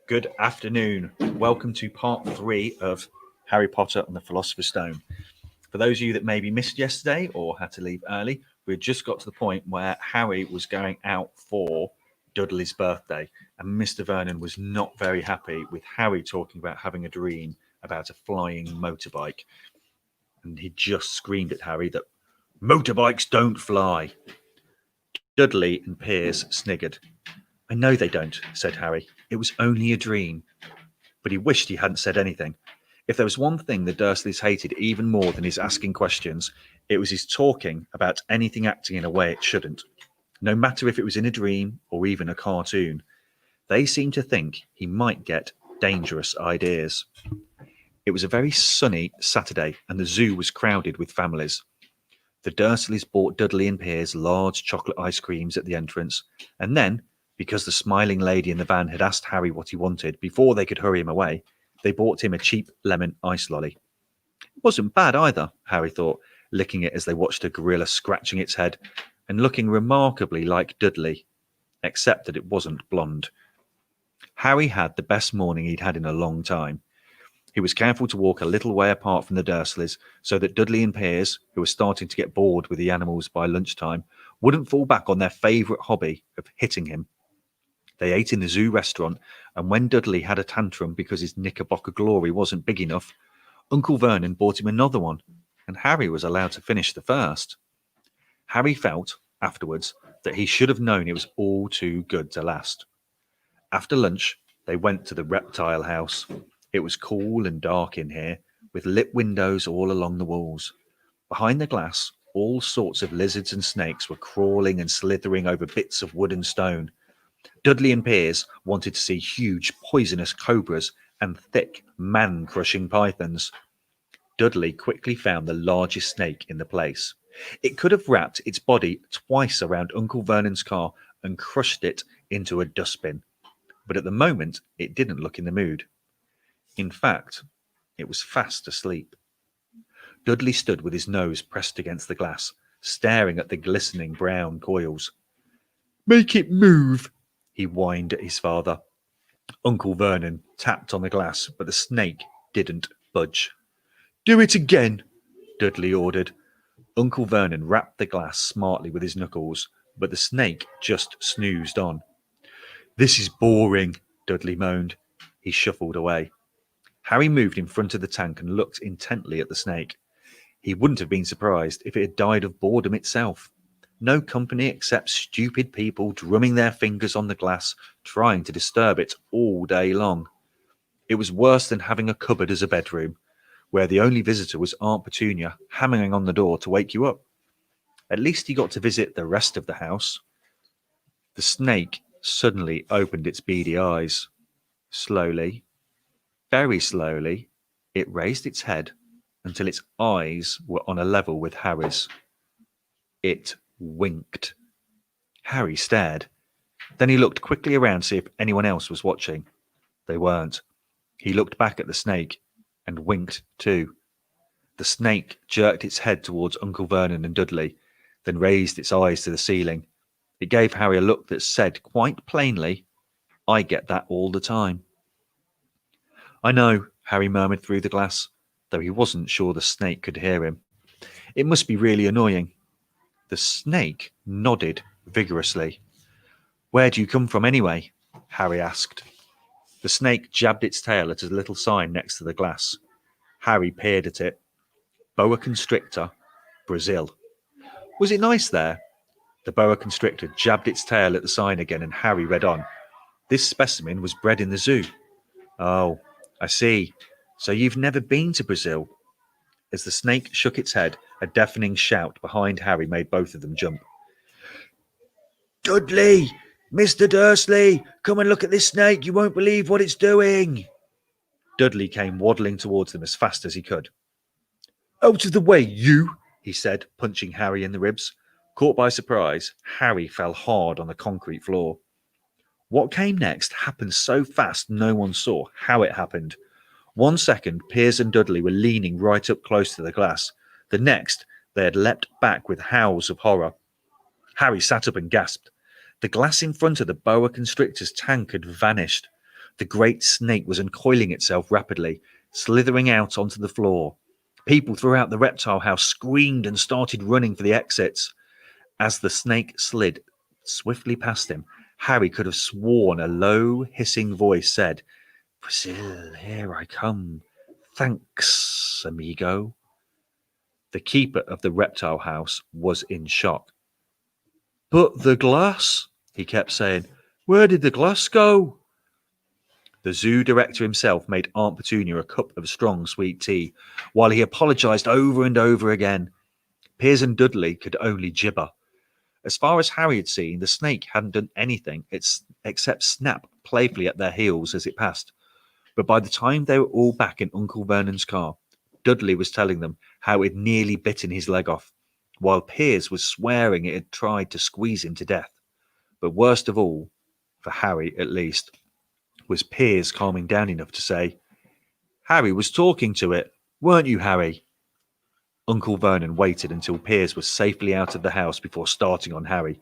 Good afternoon. Welcome to part 3 of Harry Potter and the Philosopher's Stone. For those of you that maybe missed yesterday or had to leave early, we just got to the point where Harry was going out for Dudley's birthday, and Mr. Vernon was not very happy with Harry talking about having a dream about a flying motorbike. And he just screamed at Harry that motorbikes don't fly. Dudley and Piers sniggered. I know they don't, said Harry. It was only a dream. But he wished he hadn't said anything. If there was one thing the Dursleys hated even more than his asking questions, it was his talking about anything acting in a way it shouldn't. No matter if it was in a dream or even a cartoon, they seemed to think he might get dangerous ideas. It was a very sunny Saturday, and the zoo was crowded with families. The Dursleys bought Dudley and Piers large chocolate ice creams at the entrance, and then, because the smiling lady in the van had asked Harry what he wanted before they could hurry him away, they bought him a cheap lemon ice lolly. It wasn't bad either, Harry thought, licking it as they watched a gorilla scratching its head and looking remarkably like Dudley, except that it wasn't blonde. Harry had the best morning he'd had in a long time. He was careful to walk a little way apart from the Dursleys so that Dudley and Piers, who were starting to get bored with the animals by lunchtime, wouldn't fall back on their favourite hobby of hitting him. They ate in the zoo restaurant, and when Dudley had a tantrum because his Knickerbocker glory wasn't big enough, Uncle Vernon bought him another one, and Harry was allowed to finish the first. Harry felt, afterwards, that he should have known it was all too good to last. After lunch, they went to the reptile house. It was cool and dark in here, with lit windows all along the walls. Behind the glass, all sorts of lizards and snakes were crawling and slithering over bits of wood and stone. Dudley and Piers wanted to see huge poisonous cobras and thick man-crushing pythons. Dudley quickly found the largest snake in the place. It could have wrapped its body twice around Uncle Vernon's car and crushed it into a dustbin. But at the moment, it didn't look in the mood. In fact, it was fast asleep. Dudley stood with his nose pressed against the glass, staring at the glistening brown coils. Make it move, he whined at his father. Uncle Vernon tapped on the glass, but the snake didn't budge. Do it again, Dudley ordered. Uncle Vernon rapped the glass smartly with his knuckles, but the snake just snoozed on. This is boring, Dudley moaned. He shuffled away. Harry moved in front of the tank and looked intently at the snake. He wouldn't have been surprised if it had died of boredom itself. No company except stupid people drumming their fingers on the glass, trying to disturb it all day long. It was worse than having a cupboard as a bedroom, where the only visitor was Aunt Petunia hammering on the door to wake you up. At least he got to visit the rest of the house. The snake suddenly opened its beady eyes. Slowly, very slowly, it raised its head until its eyes were on a level with Harry's. It winked. Harry stared. Then he looked quickly around to see if anyone else was watching. They weren't. He looked back at the snake and winked too. The snake jerked its head towards Uncle Vernon and Dudley, then raised its eyes to the ceiling. It gave Harry a look that said quite plainly, I get that all the time. I know, Harry murmured through the glass, though he wasn't sure the snake could hear him. It must be really annoying. The snake nodded vigorously. Where do you come from anyway? Harry asked. The snake jabbed its tail at a little sign next to the glass. Harry peered at it. Boa constrictor, Brazil. Was it nice there? The boa constrictor jabbed its tail at the sign again, and Harry read on. This specimen was bred in the zoo. Oh, I see. So you've never been to Brazil? As the snake shook its head, a deafening shout behind Harry made both of them jump. Dudley! Mr. Dursley! Come and look at this snake! You won't believe what it's doing! Dudley came waddling towards them as fast as he could. Out of the way, you! He said, punching Harry in the ribs. Caught by surprise, Harry fell hard on the concrete floor. What came next happened so fast no one saw how it happened. 1 second, Piers and Dudley were leaning right up close to the glass. The next, they had leapt back with howls of horror. Harry sat up and gasped. The glass in front of the boa constrictor's tank had vanished. The great snake was uncoiling itself rapidly, slithering out onto the floor. People throughout the reptile house screamed and started running for the exits. As the snake slid swiftly past him, Harry could have sworn a low, hissing voice said, "Brazil, here I come. Thanks, amigo." The keeper of the reptile house was in shock. "But the glass," he kept saying. "Where did the glass go?" The zoo director himself made Aunt Petunia a cup of strong sweet tea, while he apologized over and over again. Piers and Dudley could only gibber. As far as Harry had seen, the snake hadn't done anything except snap playfully at their heels as it passed. But by the time they were all back in Uncle Vernon's car, Dudley was telling them how it nearly bitten his leg off, while Piers was swearing it had tried to squeeze him to death. But worst of all, for Harry at least, was Piers calming down enough to say, "Harry was talking to it, weren't you, Harry?" Uncle Vernon waited until Piers was safely out of the house before starting on Harry.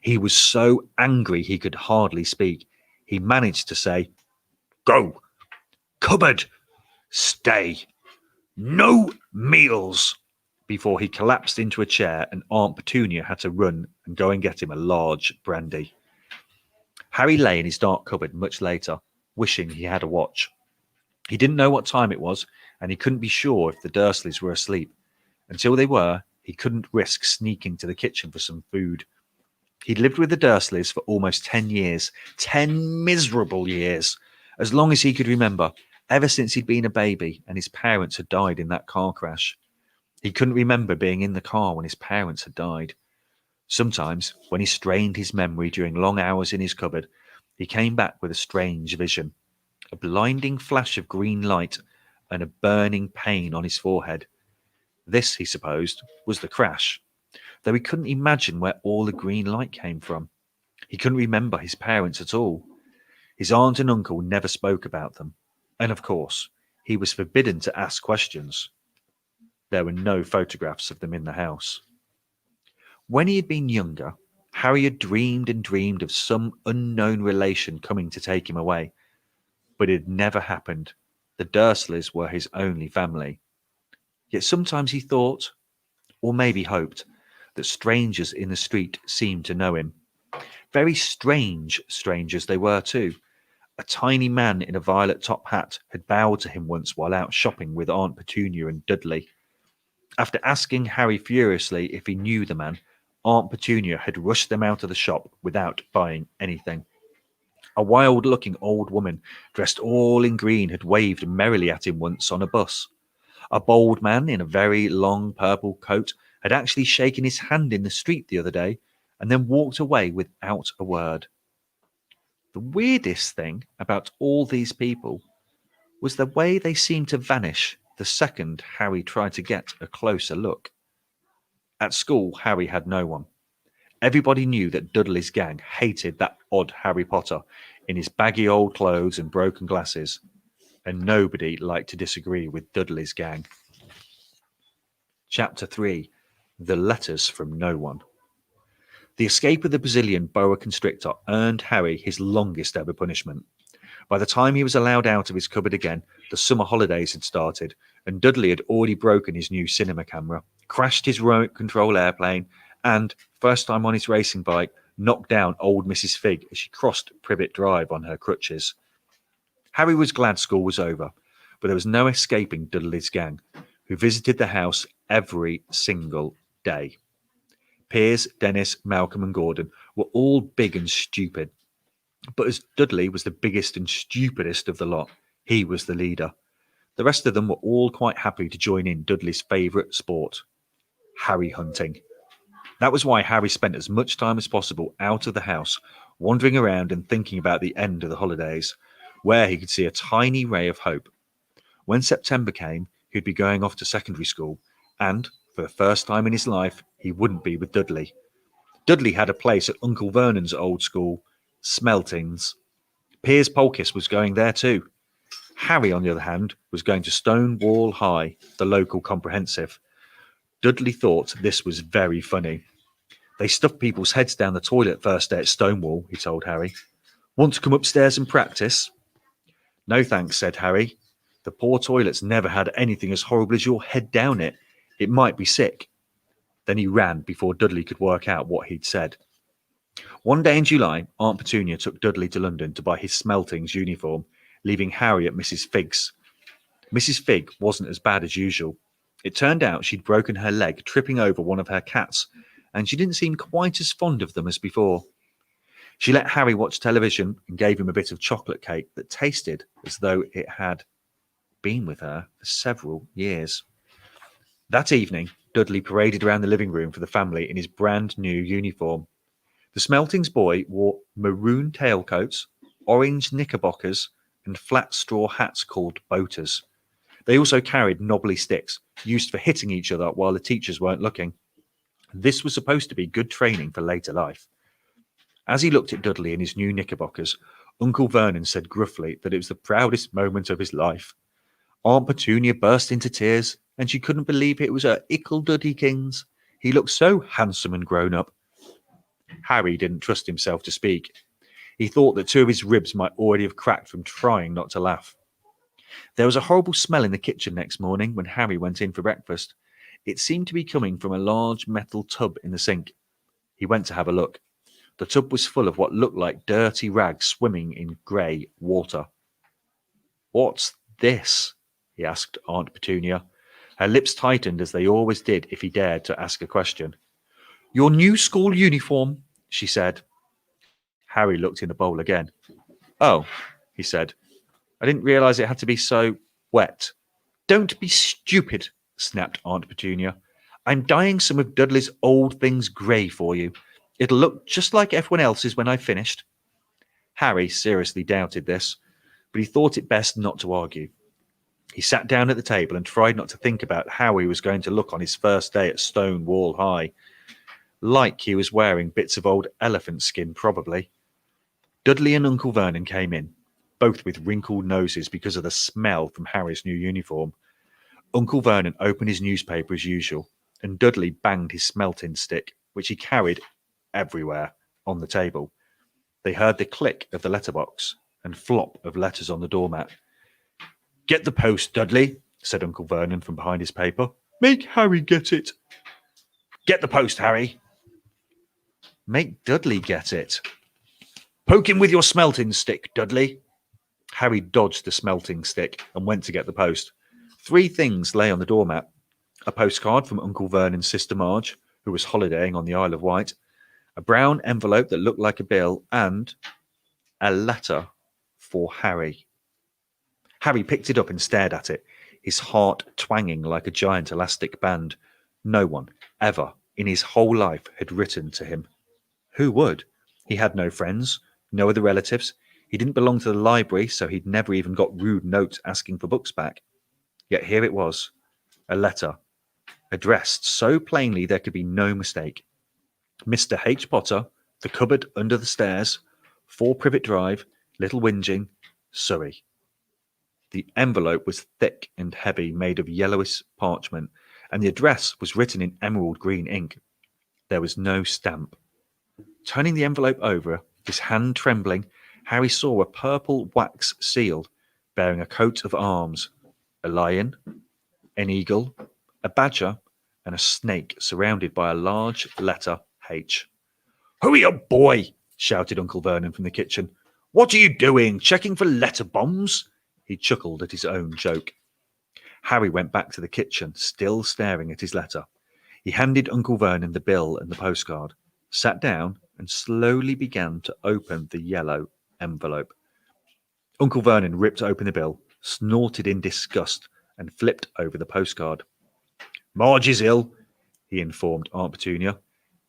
He was so angry he could hardly speak. He managed to say, "Go! Cupboard! Stay! No meals!" before he collapsed into a chair and Aunt Petunia had to run and go and get him a large brandy. Harry lay in his dark cupboard much later, wishing he had a watch. He didn't know what time it was, and he couldn't be sure if the Dursleys were asleep. Until they were, he couldn't risk sneaking to the kitchen for some food. He'd lived with the Dursleys for almost 10 years. 10 miserable years. As long as he could remember, ever since he'd been a baby and his parents had died in that car crash. He couldn't remember being in the car when his parents had died. Sometimes, when he strained his memory during long hours in his cupboard, he came back with a strange vision. A blinding flash of green light and a burning pain on his forehead. This, he supposed, was the crash, though he couldn't imagine where all the green light came from. He couldn't remember his parents at all. His aunt and uncle never spoke about them. And of course, he was forbidden to ask questions. There were no photographs of them in the house. When he had been younger, Harry had dreamed and dreamed of some unknown relation coming to take him away. But it had never happened. The Dursleys were his only family. Yet sometimes he thought, or maybe hoped, that strangers in the street seemed to know him. Very strange strangers they were too. A tiny man in a violet top hat had bowed to him once while out shopping with Aunt Petunia and Dudley. After asking Harry furiously if he knew the man, Aunt Petunia had rushed them out of the shop without buying anything. A wild-looking old woman, dressed all in green, had waved merrily at him once on a bus. A bold man in a very long purple coat had actually shaken his hand in the street the other day and then walked away without a word. The weirdest thing about all these people was the way they seemed to vanish the second Harry tried to get a closer look. At school, Harry had no one. Everybody knew that Dudley's gang hated that odd Harry Potter in his baggy old clothes and broken glasses, and nobody liked to disagree with Dudley's gang. Chapter 3: The Letters from No One. The escape of the Brazilian boa constrictor earned Harry his longest ever punishment. By the time he was allowed out of his cupboard again, the summer holidays had started, and Dudley had already broken his new cinema camera, crashed his remote control airplane, and, first time on his racing bike, knocked down old Mrs. Figg as she crossed Privet Drive on her crutches. Harry was glad school was over, but there was no escaping Dudley's gang, who visited the house every single day. Piers, Dennis, Malcolm, and Gordon were all big and stupid. But as Dudley was the biggest and stupidest of the lot, he was the leader. The rest of them were all quite happy to join in Dudley's favourite sport, Harry hunting. That was why Harry spent as much time as possible out of the house, wandering around and thinking about the end of the holidays, where he could see a tiny ray of hope. When September came, he'd be going off to secondary school, and, for the first time in his life, he wouldn't be with Dudley. Dudley had a place at Uncle Vernon's old school, Smeltings. Piers Polkiss was going there too. Harry, on the other hand, was going to Stonewall High, the local comprehensive. Dudley thought this was very funny. They stuffed people's heads down the toilet first day at Stonewall, he told Harry. Want to come upstairs and practice? No thanks, said Harry. The poor toilet's never had anything as horrible as your head down it. It might be sick. Then he ran before Dudley could work out what he'd said. One day in July, Aunt Petunia took Dudley to London to buy his Smeltings uniform, leaving Harry at Mrs. Figg's. Mrs. Figg wasn't as bad as usual. It turned out she'd broken her leg tripping over one of her cats, and she didn't seem quite as fond of them as before. She let Harry watch television and gave him a bit of chocolate cake that tasted as though it had been with her for several years. That evening, Dudley paraded around the living room for the family in his brand new uniform. The Smeltings boy wore maroon tailcoats, orange knickerbockers, and flat straw hats called boaters. They also carried knobbly sticks, used for hitting each other while the teachers weren't looking. This was supposed to be good training for later life. As he looked at Dudley in his new knickerbockers, Uncle Vernon said gruffly that it was the proudest moment of his life. Aunt Petunia burst into tears, and she couldn't believe it was her ickle Duddykins. He looked so handsome and grown up. Harry didn't trust himself to speak. He thought that two of his ribs might already have cracked from trying not to laugh. There was a horrible smell in the kitchen next morning when Harry went in for breakfast. It seemed to be coming from a large metal tub in the sink. He went to have a look. The tub was full of what looked like dirty rags swimming in grey water. "What's this?" he asked Aunt Petunia. Her lips tightened as they always did if he dared to ask a question. "Your new school uniform," she said. Harry looked in the bowl again. "Oh," he said. "I didn't realize it had to be so wet." "Don't be stupid," snapped Aunt Petunia. "I'm dyeing some of Dudley's old things grey for you. It'll look just like everyone else's when I've finished." Harry seriously doubted this, but he thought it best not to argue. He sat down at the table and tried not to think about how he was going to look on his first day at Stonewall High. Like he was wearing bits of old elephant skin, probably. Dudley and Uncle Vernon came in, both with wrinkled noses because of the smell from Harry's new uniform. Uncle Vernon opened his newspaper as usual, and Dudley banged his smelting stick, which he carried everywhere, on the table. They heard the click of the letterbox and flop of letters on the doormat. "Get the post, Dudley," said Uncle Vernon from behind his paper. "Make Harry get it." "Get the post, Harry." "Make Dudley get it." "Poke him with your smelting stick, Dudley." Harry dodged the smelting stick and went to get the post. 3 things lay on the doormat. A postcard from Uncle Vernon's sister Marge, who was holidaying on the Isle of Wight, a brown envelope that looked like a bill, and a letter for Harry. Harry picked it up and stared at it, his heart twanging like a giant elastic band. No one, ever, in his whole life had written to him. Who would? He had no friends, no other relatives. He didn't belong to the library, so he'd never even got rude notes asking for books back. Yet here it was, a letter, addressed so plainly there could be no mistake. Mr. H. Potter, The Cupboard Under the Stairs, 4 Privet Drive, Little Whinging, Surrey. The envelope was thick and heavy, made of yellowish parchment, and the address was written in emerald green ink. There was no stamp. Turning the envelope over, his hand trembling, Harry saw a purple wax seal bearing a coat of arms, a lion, an eagle, a badger, and a snake surrounded by a large letter H. "Hurry up, boy!" shouted Uncle Vernon from the kitchen. "What are you doing? Checking for letter bombs?" He chuckled at his own joke. Harry went back to the kitchen, still staring at his letter. He handed Uncle Vernon the bill and the postcard, sat down, and slowly began to open the yellow envelope. Uncle Vernon ripped open the bill, snorted in disgust, and flipped over the postcard. "Marge is ill," he informed Aunt Petunia.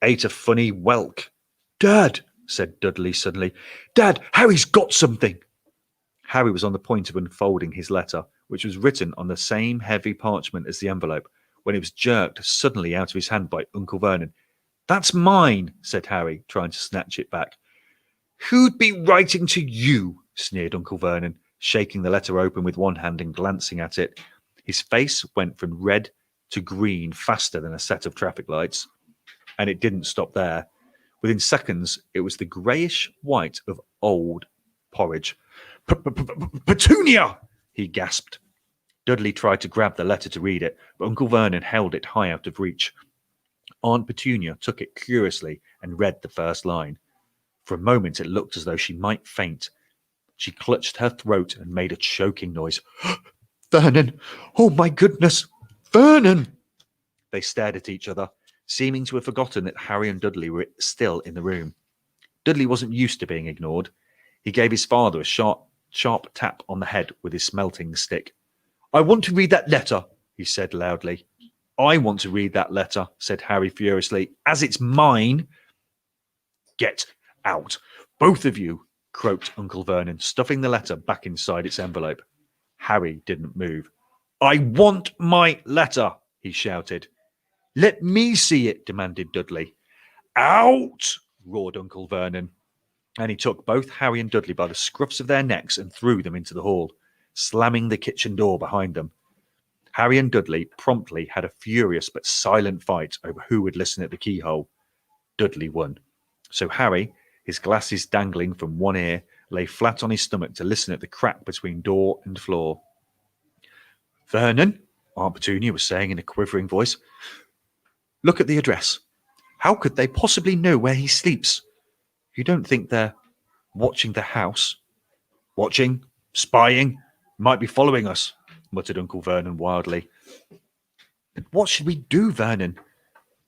"Ate a funny whelk." "Dad," said Dudley suddenly. "Dad, Harry's got something." Harry was on the point of unfolding his letter, which was written on the same heavy parchment as the envelope, when it was jerked suddenly out of his hand by Uncle Vernon. "That's mine," said Harry, trying to snatch it back. "Who'd be writing to you?" sneered Uncle Vernon, shaking the letter open with one hand and glancing at it. His face went from red to green faster than a set of traffic lights. And it didn't stop there. Within seconds, it was the greyish white of old porridge. Petunia! He gasped. Dudley tried to grab the letter to read it, but Uncle Vernon held it high out of reach. Aunt Petunia took it curiously and read the first line. For a moment it looked as though she might faint. She clutched her throat and made a choking noise. Vernon! Oh, my goodness! Vernon! They stared at each other, seeming to have forgotten that Harry and Dudley were still in the room. Dudley wasn't used to being ignored. He gave his father a sharp tap on the head with his smelting stick. I want to read that letter, he said loudly. I want to read that letter, said Harry furiously, as it's mine. Get out, both of you, croaked Uncle Vernon, stuffing the letter back inside its envelope. Harry didn't move. I want my letter, he shouted. Let me see it, demanded Dudley. Out, roared Uncle Vernon, and he took both Harry and Dudley by the scruffs of their necks and threw them into the hall, slamming the kitchen door behind them. Harry and Dudley promptly had a furious but silent fight over who would listen at the keyhole. Dudley won. So Harry, his glasses dangling from one ear, lay flat on his stomach to listen at the crack between door and floor. Vernon, Aunt Petunia was saying in a quivering voice, look at the address. How could they possibly know where he sleeps? You don't think they're watching the house? Watching? Spying? Might be following us, muttered Uncle Vernon wildly. But what should we do, Vernon?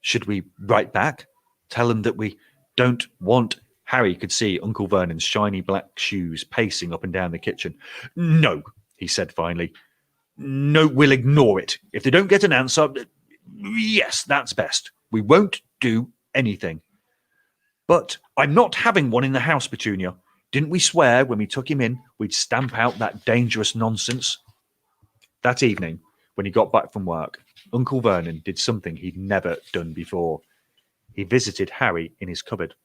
Should we write back? Tell them that we don't want... Harry could see Uncle Vernon's shiny black shoes pacing up and down the kitchen. No, he said finally. No, we'll ignore it. If they don't get an answer, yes, that's best. We won't do anything. But I'm not having one in the house, Petunia. Didn't we swear when we took him in we'd stamp out that dangerous nonsense? That evening, when he got back from work, Uncle Vernon did something he'd never done before. He visited Harry in his cupboard.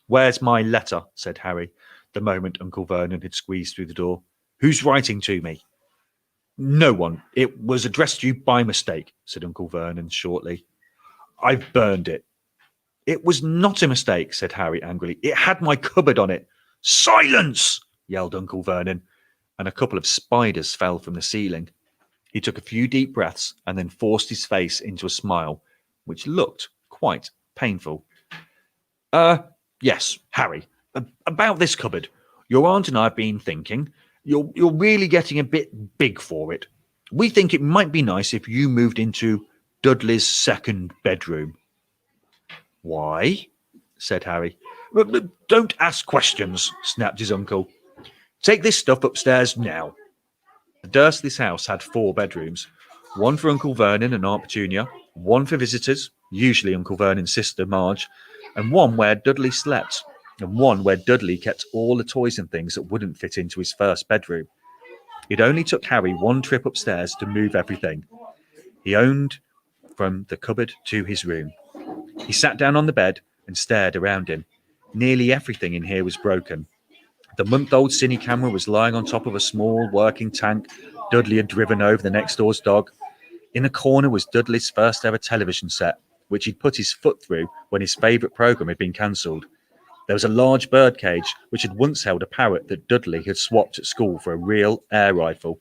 Where's my letter? Said Harry, the moment Uncle Vernon had squeezed through the door. Who's writing to me? No one. It was addressed to you by mistake, said Uncle Vernon shortly. I've burned it. It was not a mistake, said Harry angrily. It had my cupboard on it. Silence! Yelled Uncle Vernon, and a couple of spiders fell from the ceiling. He took a few deep breaths and then forced his face into a smile, which looked quite painful. Yes, Harry, about this cupboard. Your aunt and I have been thinking you're really getting a bit big for it. We think it might be nice if you moved into Dudley's second bedroom. Why? Said Harry. Don't ask questions, snapped his uncle. Take this stuff upstairs now. The Dursleys' house had 4 bedrooms, one for Uncle Vernon and Aunt Petunia, one for visitors, usually Uncle Vernon's sister Marge, and one where Dudley slept, and one where Dudley kept all the toys and things that wouldn't fit into his first bedroom. It only took Harry one trip upstairs to move everything he owned from the cupboard to his room. He sat down on the bed and stared around him. Nearly everything in here was broken. The month-old cine camera was lying on top of a small working tank Dudley had driven over the next door's dog. In the corner was Dudley's first ever television set, which he'd put his foot through when his favourite programme had been cancelled. There was a large bird cage which had once held a parrot that Dudley had swapped at school for a real air rifle,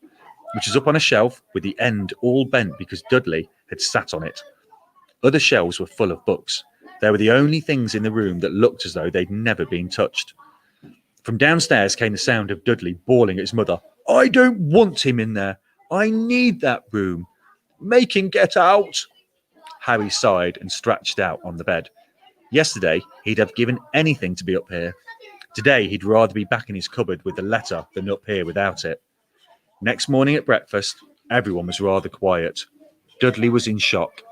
which was up on a shelf with the end all bent because Dudley had sat on it. Other shelves were full of books. They were the only things in the room that looked as though they'd never been touched. From downstairs came the sound of Dudley bawling at his mother. I don't want him in there. I need that room. Make him get out. Harry sighed and stretched out on the bed. Yesterday, he'd have given anything to be up here. Today, he'd rather be back in his cupboard with the letter than up here without it. Next morning at breakfast, everyone was rather quiet. Dudley was in shock.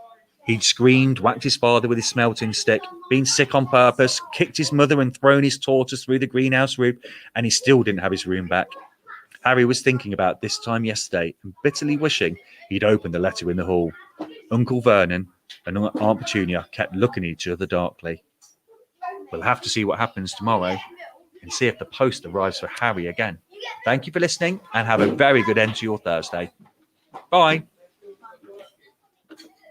He'd screamed, whacked his father with his smelting stick, been sick on purpose, kicked his mother and thrown his tortoise through the greenhouse roof, and he still didn't have his room back. Harry was thinking about this time yesterday and bitterly wishing he'd opened the letter in the hall. Uncle Vernon and Aunt Petunia kept looking at each other darkly. We'll have to see what happens tomorrow and see if the post arrives for Harry again. Thank you for listening and have a very good end to your Thursday. Bye.